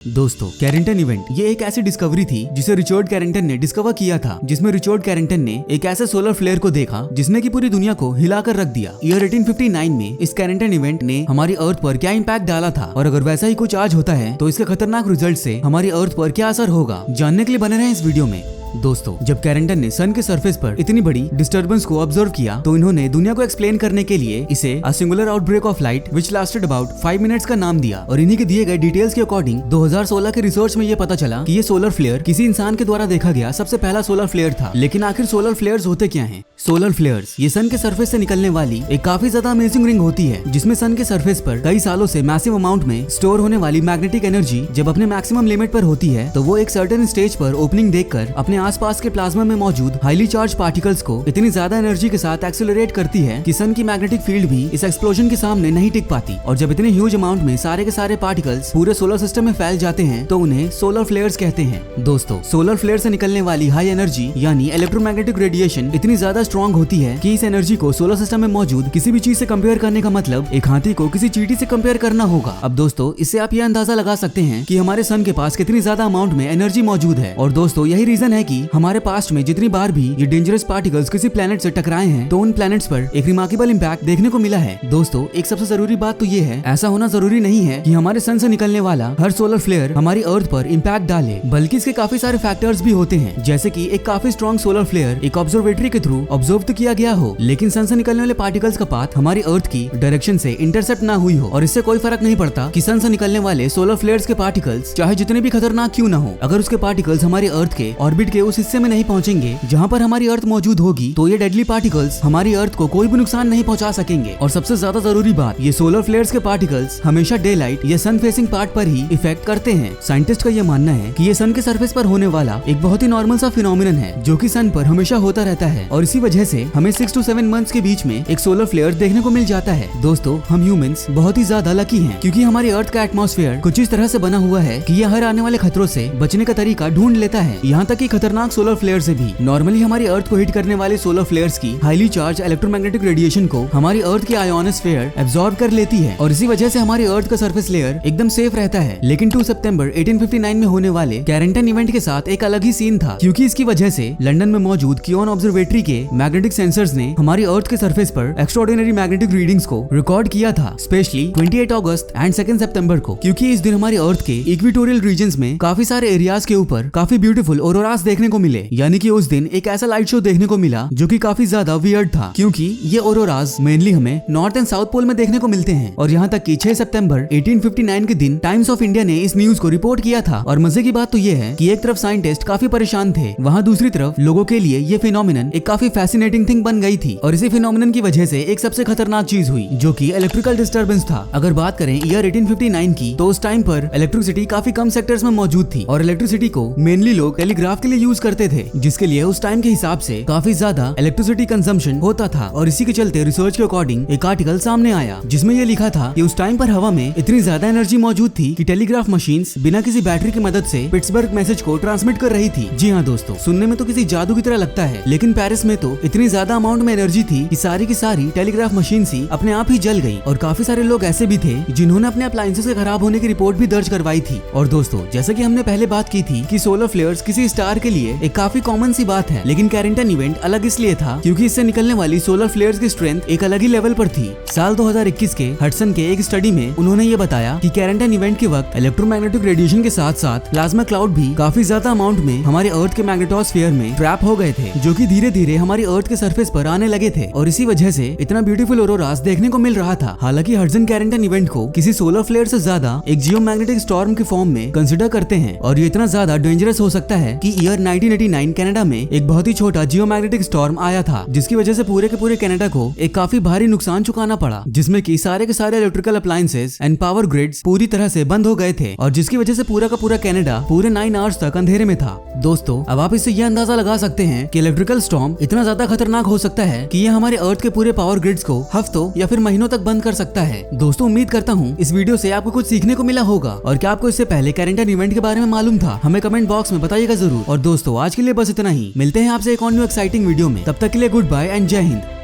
दोस्तों, कैरेंटन इवेंट ये एक ऐसी डिस्कवरी थी जिसे रिचर्ड कैरेंटन ने डिस्कवर किया था, जिसमें रिचर्ड कैरेंटन ने एक ऐसे सोलर फ्लेयर को देखा जिसने की पूरी दुनिया को हिलाकर रख दिया। ईयर 1859 में इस कैरेंटन इवेंट ने हमारी अर्थ पर क्या इम्पैक्ट डाला था और अगर वैसा ही कुछ आज होता है तो इसके खतरनाक रिजल्ट से हमारी अर्थ पर क्या असर होगा, जानने के लिए बने रहे इस वीडियो में। दोस्तों, जब कैरेंटन ने सन के सरफेस पर इतनी बड़ी डिस्टर्बेंस को ऑब्जर्व किया तो इन्होंने दुनिया को एक्सप्लेन करने के लिए इसे a singular outbreak of light which lasted about 5 minutes का नाम दिया। और इन्हीं के दिए गए डिटेल्स के अकॉर्डिंग 2016 के रिसर्च में ये पता चला कि ये सोलर फ्लेयर किसी इंसान के द्वारा देखा गया सबसे पहला सोलर फ्लेयर था। लेकिन आखिर सोलर फ्लेयर्स होते क्या हैं? सोलर फ्लेयर्स ये सन के सरफेस से निकलने वाली एक काफी ज्यादा अमेजिंग रिंग होती है, जिसमें सन के सरफेस पर कई सालों से मैसिव अमाउंट में स्टोर होने वाली मैग्नेटिक एनर्जी जब अपने मैक्सिमम लिमिट पर होती है तो वो एक सर्टेन स्टेज पर ओपनिंग देखकर अपने आसपास के प्लाज्मा में मौजूद हाईली चार्ज पार्टिकल्स को इतनी ज्यादा एनर्जी के साथ एक्सेलरेट करती है कि सन की मैग्नेटिक फील्ड भी इस एक्सप्लोजन के सामने नहीं टिक पाती। और जब इतने ह्यूज अमाउंट में सारे के सारे पार्टिकल्स पूरे सोलर सिस्टम में फैल जाते हैं तो उन्हें सोलर फ्लेयर्स कहते हैं। दोस्तों, सोलर फ्लेयर से निकलने वाली हाई एनर्जी यानी इलेक्ट्रोमैग्नेटिक रेडिएशन इतनी ज्यादा स्ट्रॉन्ग होती है कि इस एनर्जी को सोलर सिस्टम में मौजूद किसी भी चीज से कंपेयर करने का मतलब एक हाथी को किसी चींटी से कंपेयर करना होगा। अब दोस्तों, इससे आप ये अंदाजा लगा सकते हैं कि हमारे सन के पास कितनी ज्यादा अमाउंट में एनर्जी मौजूद है। और दोस्तों, यही रीजन है कि हमारे पास्ट में जितनी बार भी ये डेंजरस पार्टिकल्स किसी प्लैनेट से टकराए हैं तो उन प्लैनेट्स पर एक रिमार्केबल इम्पैक्ट देखने को मिला है। दोस्तों, एक सबसे जरूरी बात तो ये है, ऐसा होना जरूरी नहीं है कि हमारे सन से निकलने वाला हर सोलर फ्लेयर हमारी अर्थ पर इम्पैक्ट डाले, बल्कि इसके काफी सारे फैक्टर्स भी होते हैं, जैसे कि एक काफी स्ट्रॉन्ग सोलर फ्लेयर एक ऑब्जर्वेटरी के थ्रू ऑब्जर्व तो किया गया हो, लेकिन सन से निकलने वाले पार्टिकल्स का पाथ हमारी अर्थ की डायरेक्शन से इंटरसेप्ट ना हुई हो। और इससे कोई फर्क नहीं पड़ता कि सन से निकलने वाले सोलर फ्लेयर्स के पार्टिकल्स चाहे जितने भी खतरनाक क्यों ना हो, अगर उसके पार्टिकल्स हमारी अर्थ के ऑर्बिट के उस हिस्से में नहीं पहुंचेंगे जहां पर हमारी अर्थ मौजूद होगी तो ये डेडली पार्टिकल्स हमारी अर्थ को कोई भी नुकसान नहीं पहुंचा सकेंगे। और सबसे ज्यादा जरूरी बात, ये सोलर फ्लेयर्स के पार्टिकल्स हमेशा डे लाइट या सन फेसिंग पार्ट पर ही इफेक्ट करते हैं। साइंटिस्ट का ये मानना है कि ये सन के सरफेस पर होने वाला एक बहुत ही नॉर्मल सा फिनोमिनन है जो कि सन पर हमेशा होता रहता है, और इसी वजह से हमें 6 to 7 मंथ्स के बीच में एक सोलर फ्लेयर देखने को मिल जाता है। दोस्तों, हम ह्यूमंस बहुत ही ज्यादा लकी हैं क्योंकि हमारी अर्थ का एटमॉस्फेयर कुछ इस तरह से बना हुआ है कि ये हर आने वाले खतरों से बचने का तरीका ढूंढ लेता है, यहाँ तक कि खतरनाक सोलर फ्लेयर से भी। नॉर्मली हमारी अर्थ को हिट करने वाले सोलर फ्लेयर्स की हाईली चार्ज इलेक्ट्रोमैग्नेटिक रेडिएशन को हमारी अर्थ की आयोनोस्फीयर एब्जॉर्ब कर लेती है और इसी वजह से हमारी अर्थ का सरफेस लेयर एकदम सेफ रहता है। लेकिन 2 सितंबर 1859 में होने वाले कैरेंटन इवेंट के साथ एक अलग ही सीन था, क्योंकि इसकी वजह से लंदन में मौजूद कियोन ऑब्जर्वेटरी के मैग्नेटिक सेंसर्स ने हमारी अर्थ के सरफेस पर एक्स्ट्राऑर्डिनरी मैग्नेटिक रीडिंग्स को रिकॉर्ड किया था, स्पेशली 28 अगस्त एंड 2 सितंबर को, क्योंकि इस दिन हमारी अर्थ के इक्वेटोरियल रीजन्स में काफी सारे एरियाज के ऊपर काफी ब्यूटीफुल ऑरोरास देखने को मिले। यानी कि उस दिन एक ऐसा लाइट शो देखने को मिला जो कि काफी ज्यादा वियर्ड था, क्योंकि ये ऑरोरास मेनली हमें नॉर्थ एंड साउथ पोल में देखने को मिलते हैं। और यहाँ तक कि 6 सितंबर 1859 के दिन टाइम्स ऑफ इंडिया ने इस न्यूज को रिपोर्ट किया था। और मजे की बात तो ये है कि एक तरफ साइंटिस्ट काफी परेशान थे, वहाँ दूसरी तरफ लोगों के लिए ये फिनोमिनन एक काफी फैसिनेटिंग थिंग बन गई थी। और इसी फिनोमिनन की वजह से एक सबसे खतरनाक चीज हुई जो कि इलेक्ट्रिकल डिस्टर्बेंस था। अगर बात करें ईयर 1859 की तो उस टाइम पर इलेक्ट्रिसिटी काफी कम सेक्टर्स में मौजूद थी और इलेक्ट्रिसिटी को मेनली लोग टेलीग्राफ के लिए यूज करते थे, जिसके लिए उस टाइम के हिसाब से काफी ज्यादा इलेक्ट्रिसिटी कंजम्पशन होता था। और इसी के चलते रिसर्च के अकॉर्डिंग एक आर्टिकल सामने आया जिसमें ये लिखा था कि उस टाइम पर हवा में इतनी ज्यादा एनर्जी मौजूद थी कि टेलीग्राफ मशीन्स बिना किसी बैटरी की मदद से पिट्सबर्ग मैसेज को ट्रांसमिट कर रही थी। जी हाँ दोस्तों, सुनने में तो किसी जादू की तरह लगता है, लेकिन पेरिस में तो इतनी ज्यादा अमाउंट में एनर्जी थी कि सारी की सारी टेलीग्राफ मशीन ही अपने आप ही जल गई। और काफी सारे लोग ऐसे भी थे जिन्होंने अपने अप्लायंसेस के खराब होने की रिपोर्ट भी दर्ज करवाई थी। और दोस्तों, जैसे कि हमने पहले बात की थी कि सोलर फ्लेयर्स किसी स्टार के लिए एक काफी कॉमन सी बात है, लेकिन कैरेंटन इवेंट अलग इसलिए था क्योंकि इससे निकलने वाली सोलर फ्लेयर्स की स्ट्रेंथ एक अलग ही लेवल पर थी। साल 2021 के हडसन के एक स्टडी में उन्होंने ये बताया कि कैरेंटन इवेंट के वक्त इलेक्ट्रोमैग्नेटिक रेडिएशन के साथ साथ प्लाज्मा क्लाउड भी काफी ज्यादा अमाउंट में हमारे अर्थ के मैग्नेटोस्फीयर में ट्रैप हो गए थे, जो कि धीरे धीरे हमारी अर्थ के सरफेस पर आने लगे थे। और इसी वजह से इतना ब्यूटीफुल ऑरोरास देखने को मिल रहा था। हालांकि हडसन कैरेंटन इवेंट को किसी सोलर फ्लेयर से ज्यादा एक जियोमैग्नेटिक स्टॉर्म के फॉर्म में कंसिडर करते हैं, और ये इतना ज्यादा डेंजरस हो सकता है कि ईयर 1989 कनाडा में एक बहुत ही छोटा जियोमैग्नेटिक स्टॉर्म आया था, जिसकी वजह से पूरे के पूरे कनाडा को एक काफी भारी नुकसान चुकाना पड़ा, जिसमें कि सारे के सारे electrical appliances and power grids पूरी तरह से बंद हो गए थे, और जिसकी वजह से पूरा का पूरा कनाडा पूरे 9 आवर्स तक अंधेरे में था। दोस्तों, अब आप इससे यह अंदाजा लगा सकते हैं कि इलेक्ट्रिकल स्टॉर्म इतना ज्यादा खतरनाक हो सकता है कि ये हमारे अर्थ के पूरे पावर ग्रिड्स को हफ्तों या फिर महीनों तक बंद कर सकता है। दोस्तों, उम्मीद करता हूँ इस वीडियो से आपको कुछ सीखने को मिला होगा। और क्या आपको इससे पहले कैरेंटन इवेंट के बारे में मालूम था? हमें कमेंट बॉक्स में बताइएगा जरूर। और दोस्तों, आज के लिए बस इतना ही। मिलते हैं आपसे एक और न्यू एक्साइटिंग वीडियो में। तब तक के लिए गुड बाय एंड जय हिंद।